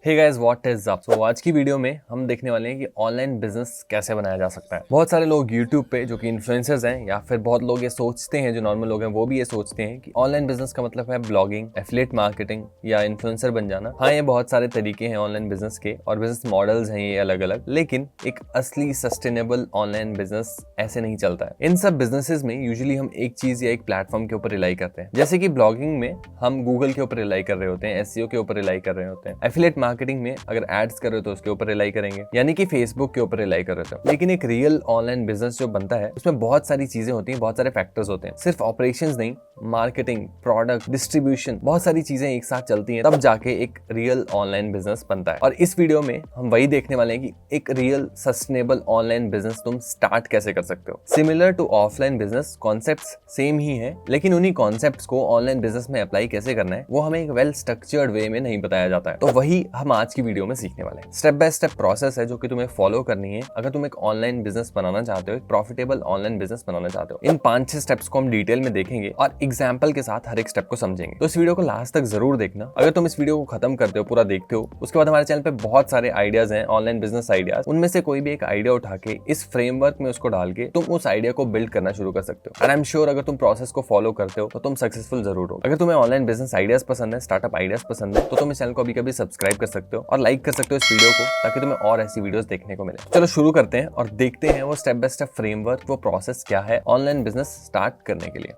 Hey guys, what is up. So आज की video में हम देखने वाले हैं कि ऑनलाइन बिजनेस कैसे बनाया जा सकता है। बहुत सारे लोग यूट्यूब पे जो कि इन्फ्लुएंसर्स हैं या फिर बहुत लोग ये सोचते हैं, जो नॉर्मल लोग हैं वो भी ये सोचते हैं कि ऑनलाइन बिजनेस का मतलब है ब्लॉगिंग, एफिलिएट मार्केटिंग या इन्फ्लुएंसर बन जाना। हाँ, ये बहुत सारे तरीके हैं ऑनलाइन बिजनेस के और बिजनेस मॉडल्स हैं ये अलग अलग, लेकिन एक असली सस्टेनेबल ऑनलाइन बिजनेस ऐसे नहीं चलता है। इन सब बिजनेसेस में यूजुअली हम एक चीज या एक प्लेटफॉर्म के ऊपर रिलाई करते हैं। जैसे कि ब्लॉगिंग में हम गूगल के ऊपर रिलाई कर रहे होते हैं, एसईओ के ऊपर रिलाई कर रहे होते हैं। एफिलिएट मार्केटिंग में अगर एड्स कर रहे हो तो उसके ऊपर रिलाई करेंगे, यानी कि फेसबुक के ऊपर रिलाई कर रहे हो। लेकिन एक रियल ऑनलाइन बिजनेस जो बनता है उसमें बहुत सारी चीजें होती हैं, बहुत सारे फैक्टर्स होते हैं। सिर्फ ऑपरेशंस नहीं, मार्केटिंग, प्रोडक्ट, डिस्ट्रीब्यूशन, बहुत सारी चीजें एक साथ चलती हैं, तब जाके एक रियल ऑनलाइन बिजनेस बनता है। और इस वीडियो में हम वही देखने वाले हैं कि एक रियल सस्टेनेबल ऑनलाइन बिजनेस तुम स्टार्ट कैसे कर सकते हो। Similar to offline business, concepts same ही है, लेकिन उन्हीं कॉन्सेप्ट्स को ऑनलाइन बिजनेस में अप्लाई कैसे करना है वो हमें एक वेल स्ट्रक्चर्ड वे में नहीं बताया जाता है। तो वही हम आज की वीडियो में सीखने वाले हैं। स्टेप बाय स्टेप प्रोसेस है जो कि तुम्हें फॉलो करनी है अगर तुम एक ऑनलाइन बिजनेस बनाना चाहते हो, एक प्रॉफिटेबल ऑनलाइन बिजनेस बनाना चाहते हो। इन 5-6 स्टेप्स को हम डिटेल में देखेंगे और एग्जाम्पल के साथ हर एक स्टेप को समझेंगे। तो इस वीडियो को लास्ट तक जरूर देखना। अगर तुम इस वीडियो को खत्म करते हो, पूरा देखते हो, उसके बाद हमारे चैनल पे बहुत सारे आइडियाज हैं, ऑनलाइन बिजनेस आइडियाज। उनमें से कोई भी एक आइडिया उठा के इस फ्रेमवर्क में उसको डाल के तुम उस आइडिया को बिल्ड करना शुरू कर सकते हो। एंड आई एम श्योर अगर तुम प्रोसेस को फॉलो करते हो तो तुम सक्सेसफुल जरूर हो। अगर तुम्हें ऑनलाइन बिजनेस आइडियाज पसंद है, स्टार्टअप आइडियाज पसंद है, तो तुम इस चैनल को अभी कभी सब्सक्राइब कर सकते हो और लाइक कर सकते हो इस वीडियो को, ताकि तुम्हें और ऐसी वीडियोस देखने को मिले। चलो शुरू करते हैं और देखते हैं वो स्टेप बाय स्टेप फ्रेमवर्क, वो प्रोसेस क्या है ऑनलाइन बिजनेस स्टार्ट करने के लिए।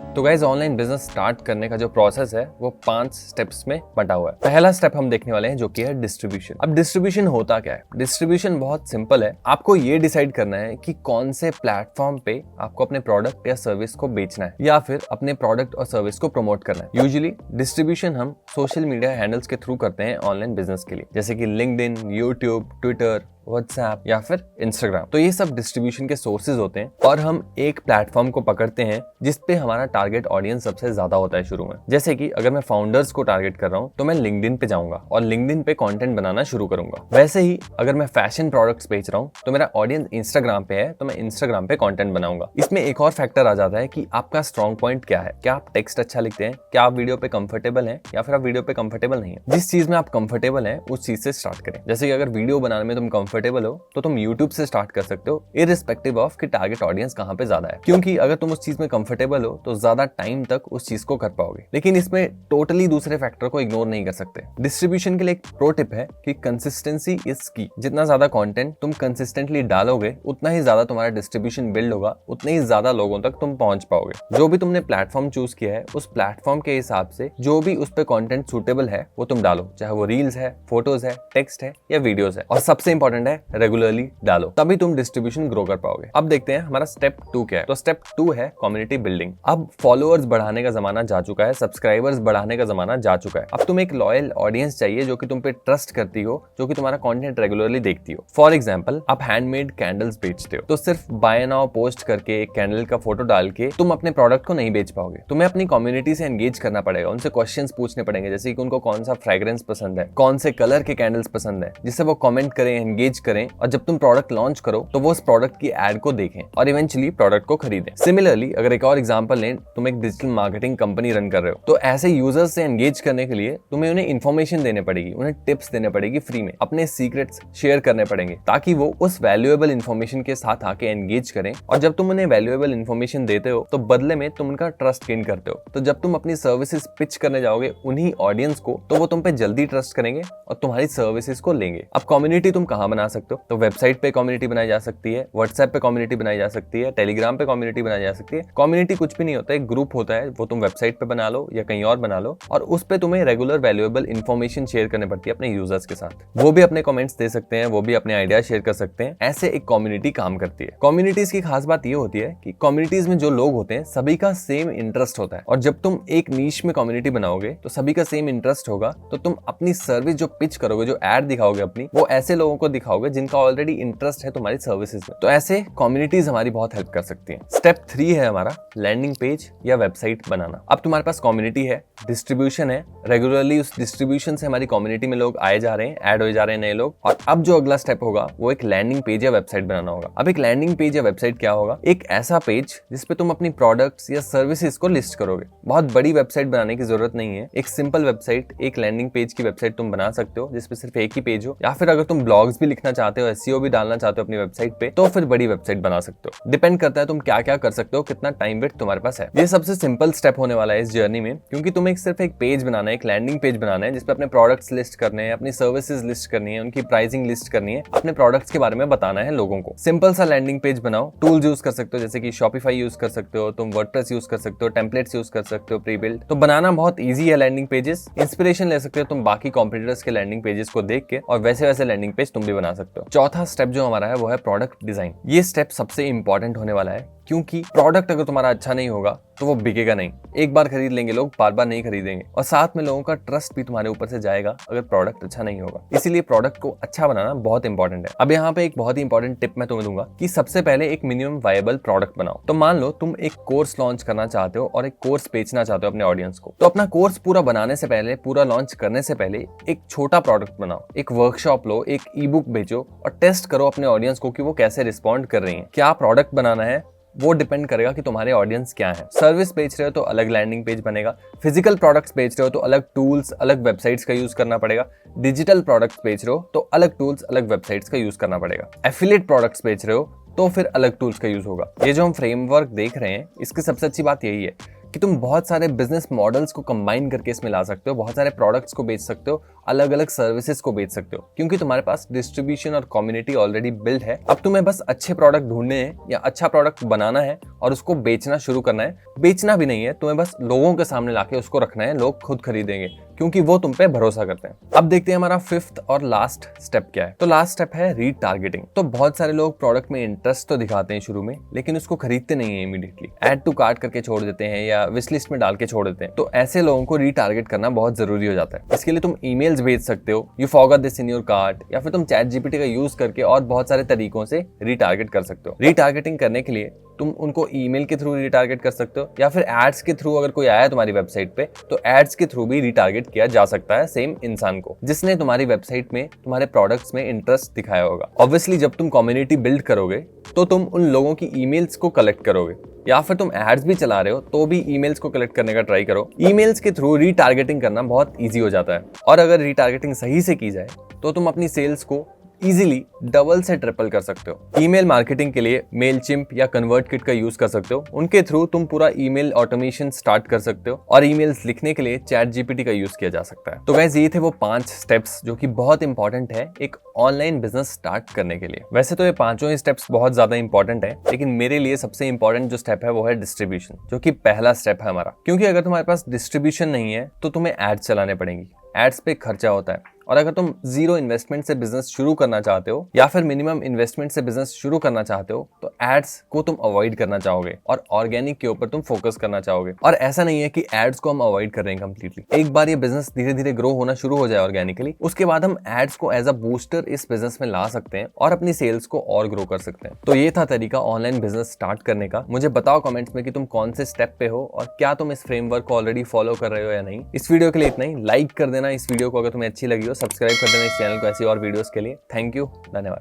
तो गाइस, ऑनलाइन बिजनेस स्टार्ट करने का जो प्रोसेस है वो 5 स्टेप्स में बटा हुआ है। पहला स्टेप हम देखने वाले हैं जो कि है डिस्ट्रीब्यूशन। अब डिस्ट्रीब्यूशन होता क्या है? डिस्ट्रीब्यूशन बहुत सिंपल है। आपको ये डिसाइड करना है कि कौन से प्लेटफॉर्म पे आपको अपने प्रोडक्ट या सर्विस को बेचना है या फिर अपने प्रोडक्ट और सर्विस को प्रमोट करना है। यूजुअली डिस्ट्रीब्यूशन हम सोशल मीडिया हैंडल्स के थ्रू करते हैं ऑनलाइन बिजनेस के लिए, जैसे कि लिंक्डइन, यूट्यूब, ट्विटर, व्हाट्सएप या फिर इंस्टाग्राम। तो ये सब डिस्ट्रीब्यूशन के सोर्सेज होते हैं और हम एक प्लेटफॉर्म को पकड़ते हैं जिसपे हमारा टारगेट ऑडियंस सबसे ज्यादा होता है शुरू में। जैसे कि अगर मैं फाउंडर्स को टारगेट कर रहा हूँ तो मैं लिंक्डइन पे जाऊंगा और लिंक्डइन पे कंटेंट बनाना शुरू करूंगा। वैसे ही अगर मैं फैशन प्रोडक्ट्स बेच रहा हूँ तो मेरा ऑडियंस इंस्टाग्राम पे है तो मैं इंस्टाग्राम पे कंटेंट बनाऊंगा। इसमें एक और फैक्टर आ जाता है कि आपका स्ट्रॉन्ग पॉइंट क्या है। क्या आप टेक्स्ट अच्छा लिखते हैं, क्या आप वीडियो पे कंफर्टेबल हैं या फिर आप वीडियो पे कंफर्टेबल नहीं है। जिस चीज में आप कंफर्टेबल हैं उस चीज से स्टार्ट करें। जैसे कि अगर वीडियो बनाने में तुम कंफर्टेबल हो तो तुम YouTube से स्टार्ट कर सकते हो, इररिस्पेक्टिव ऑफ कि टारगेट ऑडियंस कहां पे ज्यादा है, क्योंकि अगर तुम उस चीज में कंफर्टेबल हो तो ज्यादा टाइम तक उस चीज को कर पाओगे। लेकिन इसमें टोटली दूसरे फैक्टर को इग्नोर नहीं कर सकते। डिस्ट्रीब्यूशन के लिए एक प्रो टिप है कि कंसिस्टेंसी इज की। जितना ज्यादा कंटेंट तुम कंसिस्टेंटली डालोगे उतना ही ज्यादा तुम्हारा डिस्ट्रीब्यूशन बिल्ड होगा, उतने ही ज्यादा लोगों तक तुम पहुंच पाओगे। जो भी तुमने प्लेटफॉर्म चूज किया है उस प्लेटफॉर्म के हिसाब से जो भी उस पर कंटेंट सुटेबल है वो तुम डालो, चाहे वो रील्स है, फोटोज है, टेक्स्ट है या वीडियोस है। और सबसे इंपॉर्टेंट है रेगुलरली डालो, तभी तुम डिस्ट्रीब्यूशन ग्रो कर पाओगे। अब देखते हैं हमारा स्टेप 2 क्या है। तो स्टेप 2 है कम्युनिटी बिल्डिंग। अब फॉलोअर्स बढ़ाने का जमाना जा चुका है, सब्सक्राइबर्स बढ़ाने का जमाना जा चुका है। अब तुम एक लॉयल ऑडियंस चाहिए जो कि तुम पे ट्रस्ट करती हो, जो कि तुम्हारा कंटेंट रेगुलरली देखती हो। फॉर एग्जांपल, आप हैंडमेड कैंडल्स बेचते हो तो सिर्फ बाय नाउ पोस्ट करके एक कैंडल का फोटो डाल के तुम अपने प्रोडक्ट को नहीं बेच पाओगे। तुम्हें अपनी कम्युनिटी से एंगेज करना पड़ेगा, उनसे क्वेश्चंस पूछने पड़ेंगे, जैसे कि उनको कौन सा फ्रेग्रेंस पसंद है, कौन से कलर के कैंडल्स पसंद है, जिससे वो कमेंट करें, एंगेज करें और जब तुम प्रोडक्ट लॉन्च करो तो वो उस प्रोडक्ट की एड को देखें और इवेंचुअली प्रोडक्ट को खरीदें। सिमिलरली अगर एक और एग्जांपल लें, तुम एक डिजिटल मार्केटिंग कंपनी रन कर रहे हो तो ऐसे यूजर्स से एंगेज करने के लिए तुम्हें उन्हें इन्फॉर्मेशन देने पड़ेगी, उन्हें टिप्स देने पड़ेगी फ्री में, अपने सीक्रेट्स शेयर करने पड़ेंगे ताकि वो उस वैल्यूएबल इन्फॉर्मेशन के साथ आके एंगेज करें। और जब तुम उन्हें वैल्यूएबल इन्फॉर्मेशन देते हो तो बदले में तुम उनका ट्रस्ट गेन करते हो। तो जब तुम अपनी सर्विसेज पिच करने जाओगे उन्हीं ऑडियंस को तो वो तुम पे जल्दी ट्रस्ट करेंगे और तुम्हारी सर्विसेज को लेंगे। अब कम्युनिटी तुम कहां बना सकते हो? तो वेबसाइट पे कम्युनिटी बनाई जा सकती है, व्हाट्सएप पे कम्युनिटी बनाई जा सकती है, टेलीग्राम पे कम्युनिटी बनाई जा सकती है। कम्युनिटी कुछ भी नहीं होता है, एक ग्रुप होता है, वो तुम वेबसाइट पे बना लो या कहीं और बना लो और उस पे तुम्हें रेगुलर वैल्यूएबल इन्फॉर्मेशन शेयर करनी पड़ती है अपने यूजर्स के साथ। वो भी अपने कमेंट्स दे सकते हैं, वो भी अपने आइडिया शेयर कर सकते हैं। ऐसे एक कम्युनिटी काम करती है। कम्युनिटीज की खास बात ये होती है कि कम्युनिटीज में जो लोग होते हैं सभी का सेम इंटरेस्ट होता है और जब तुम एक नीश में कम्युनिटी बनाओगे तो सभी का सेम इंटरेस्ट होगा तो तुम अपनी सर्विस जो पिच करोगे, जो एड दिखाओगे अपनी, वो ऐसे लोगों को दिखाओगे जिनका ऑलरेडी इंटरेस्ट है तुम्हारी सर्विसेज में। तो ऐसे कम्युनिटीज हमारी बहुत हेल्प कर सकती हैं। स्टेप 3 है हमारा लैंडिंग पेज या वेबसाइट बनाना। अब तुम्हारे पास कम्युनिटी है, डिस्ट्रीब्यूशन है, रेगुलरली उस डिस्ट्रीब्यूशन से हमारी कम्युनिटी में लोग आए जा रहे हैं, ऐड हो जा रहे हैं नए लोग, और अब जो अगला स्टेप होगा वो एक लैंडिंग पेज या वेबसाइट बनाना होगा। अब एक लैंडिंग पेज या वेबसाइट क्या होगा? एक ऐसा पेज जिसपे तुम अपनी प्रोडक्ट्स या सर्विसेज को लिस्ट करोगे। बहुत बड़ी वेबसाइट बनाने की जरूरत नहीं है, एक सिंपल वेबसाइट, एक लैंडिंग पेज की वेबसाइट तुम बना सकते हो जिसपे सिर्फ एक ही पेज हो, या फिर अगर तुम ब्लॉग्स भी लिखना चाहते हो, एसईओ भी डालना चाहते हो अपनी वेबसाइट पे, तो फिर बड़ी वेबसाइट बना सकते हो। डिपेंड करता है तुम क्या क्या कर सकते हो, कितना टाइम वेट तुम्हारे पास है। ये सबसे सिंपल स्टेप होने वाला है इस जर्नी में, क्योंकि तुम्हें सिर्फ एक पेज बनाना है, एक लैंडिंग पेज बनाना है जिसपे अपने प्रोडक्ट्स लिस्ट करने हैं, अपनी सर्विसेज लिस्ट करनी है, उनकी प्राइसिंग लिस्ट करनी है, अपने प्रोडक्ट्स के बारे में बताना है लोगों को। सिंपल सा लैंडिंग पेज बनाओ। टूल्स यूज कर सकते हो जैसे कि शॉपिफाई यूज कर सकते हो, तुम वर्डप्रेस यूज कर सकते हो, टेम्पलेट्स यूज कर सकते हो, प्री बिल्ड। तो बनाना बहुत ईजी है लैंडिंग पेजेस। इंस्पिरेशन ले सकते हो तुम बाकी कॉम्पिटिटर्स के लैंडिंग पेजेस को देख के, और वैसे वैसे लैंडिंग पेज तुम भी बना सकते हो। चौथा स्टेप जो हमारा है वो है प्रोडक्ट डिजाइन। ये स्टेप सबसे इंपॉर्टेंट होने वाला है, क्योंकि प्रोडक्ट अगर तुम्हारा अच्छा नहीं होगा तो वो बिकेगा नहीं। एक बार खरीद लेंगे लोग, बार बार नहीं खरीदेंगे, और साथ में लोगों का ट्रस्ट भी तुम्हारे ऊपर से जाएगा अगर प्रोडक्ट अच्छा नहीं होगा। इसीलिए प्रोडक्ट को अच्छा बनाना बहुत इंपॉर्टेंट है। अब यहाँ पे एक बहुत ही इंपॉर्टेंट टिप मैं तुम्हें दूंगा कि सबसे पहले एक मिनिमम वायबल प्रोडक्ट बनाओ। तो मान लो तुम एक कोर्स लॉन्च करना चाहते हो और एक कोर्स बेचना चाहते हो अपने ऑडियंस को, तो अपना कोर्स पूरा बनाने से पहले, पूरा लॉन्च करने से पहले एक छोटा प्रोडक्ट बनाओ, एक वर्कशॉप लो, एक ई बुक बेचो और टेस्ट करो अपने ऑडियंस को कि वो कैसे रिस्पॉन्ड कर रही है। क्या प्रोडक्ट बनाना है वो डिपेंड करेगा कि तुम्हारे ऑडियंस क्या है। सर्विस बेच रहे हो तो अलग लैंडिंग पेज बनेगा, फिजिकल प्रोडक्ट्स बेच रहे हो तो अलग टूल्स, अलग वेबसाइट्स का यूज करना पड़ेगा, डिजिटल प्रोडक्ट्स बेच रहे हो तो अलग टूल्स, अलग वेबसाइट्स का यूज करना पड़ेगा, एफिलिएट प्रोडक्ट्स बेच रहे हो तो फिर अलग टूल्स का यूज होगा। ये जो हम फ्रेमवर्क देख रहे हैं इसकी सबसे अच्छी बात यही है कि तुम बहुत सारे बिजनेस मॉडल्स को कंबाइन करके इसमें ला सकते हो, बहुत सारे प्रोडक्ट्स को बेच सकते हो, अलग अलग सर्विसेज को बेच सकते हो, क्योंकि तुम्हारे पास डिस्ट्रीब्यूशन और कम्युनिटी ऑलरेडी बिल्ड है। अब तुम्हें बस अच्छे प्रोडक्ट ढूंढने हैं या अच्छा प्रोडक्ट बनाना है और उसको बेचना शुरू करना है। बेचना भी नहीं है, तुम्हें बस लोगों के सामने लाके उसको रखना है, लोग खुद खरीदेंगे क्योंकि वो तुम पे भरोसा करते हैं। अब देखते हैं हमारा फिफ्थ और लास्ट स्टेप क्या है। तो लास्ट स्टेप है रीटारगेटिंग। तो बहुत सारे लोग प्रोडक्ट में इंटरेस्ट तो दिखाते हैं शुरू में, लेकिन उसको खरीदते नहीं है इमीडिएटली, ऐड टू कार्ट करके छोड़ देते हैं या विश लिस्ट में डाल के छोड़ देते हैं। तो ऐसे लोगों को रीटारगेट करना बहुत जरूरी हो जाता है। इसके लिए तुम ईमेल्स भेज सकते हो, you forgot this in your cart, या फिर तुम चैट जीपीटी का यूज करके और बहुत सारे तरीकों से रीटारगेट कर सकते हो। रीटारगेटिंग करने के लिए तुम उनको ईमेल के थ्रू रीटारगेट कर सकते हो, या फिर एड्स के थ्रू अगर कोई आया तुम्हारी वेबसाइट पे तो एड्स के थ्रू भी रीटारगेट किया जा सकता है सेम इंसान को जिसने तुम्हारी वेबसाइट में तुम्हारे प्रोडक्ट्स में इंटरेस्ट दिखाया होगा। ऑब्वियसली जब तुम कम्युनिटी बिल्ड करोगे तो तुम उन लोगों की ईमेल्स को कलेक्ट करोगे, या फिर तुम एड्स भी चला रहे हो तो भी ईमेल्स को कलेक्ट करने का ट्राई करो। ईमेल्स के थ्रू रीटारगेटिंग करना बहुत ईजी हो जाता है, और अगर रीटारगेटिंग सही से की जाए तो तुम अपनी सेल्स को इजीली डबल से ट्रिपल कर सकते हो। ईमेल मार्केटिंग के लिए मेलचिम्प या कन्वर्टकिट का यूज कर सकते हो, उनके थ्रू तुम पूरा ईमेल ऑटोमेशन स्टार्ट कर सकते हो, और ईमेल्स लिखने के लिए चैट जीपीटी का यूज किया जा सकता है। तो गाइस ये थे वो 5 स्टेप्स जो कि बहुत इंपॉर्टेंट है एक ऑनलाइन बिजनेस स्टार्ट करने के लिए। वैसे तो ये पांचों ही स्टेप्स बहुत ज्यादा इंपॉर्टेंट है, लेकिन मेरे लिए सबसे इंपॉर्टेंट जो स्टेप है वो है डिस्ट्रीब्यूशन, जो कि पहला स्टेप है हमारा। क्योंकि अगर तुम्हारे पास डिस्ट्रीब्यूशन नहीं है तो तुम्हें एड्स चलाने पड़ेंगी, एड्स पे खर्चा होता है, और अगर तुम जीरो इन्वेस्टमेंट से बिजनेस शुरू करना चाहते हो या फिर मिनिमम इन्वेस्टमेंट से बिजनेस शुरू करना चाहते हो तो एड्स को तुम अवॉइड करना चाहोगे और ऑर्गेनिक के ऊपर तुम फोकस करना चाहोगे। और ऐसा नहीं है कि एड्स को हम अवॉइड कर रहे हैं कंप्लीटली। एक बार ये बिजनेस धीरे धीरे ग्रो होना शुरू हो जाए ऑर्गेनिकली, उसके बाद हम एड्स को एज अ बूस्टर इस बिजनेस में ला सकते हैं और अपनी सेल्स को और ग्रो कर सकते हैं। तो ये था तरीका ऑनलाइन बिजनेस स्टार्ट करने का। मुझे बताओ कमेंट्स में कि तुम कौन से स्टेप पे हो और क्या तुम इस फ्रेमवर्क को ऑलरेडी फॉलो कर रहे हो या नहीं। इस वीडियो के लिए इतना ही। लाइक कर देना इस वीडियो को अगर तुम्हें अच्छी लगी हो, सब्सक्राइब कर देना इस चैनल को ऐसी और वीडियोस के लिए। थैंक यू, धन्यवाद।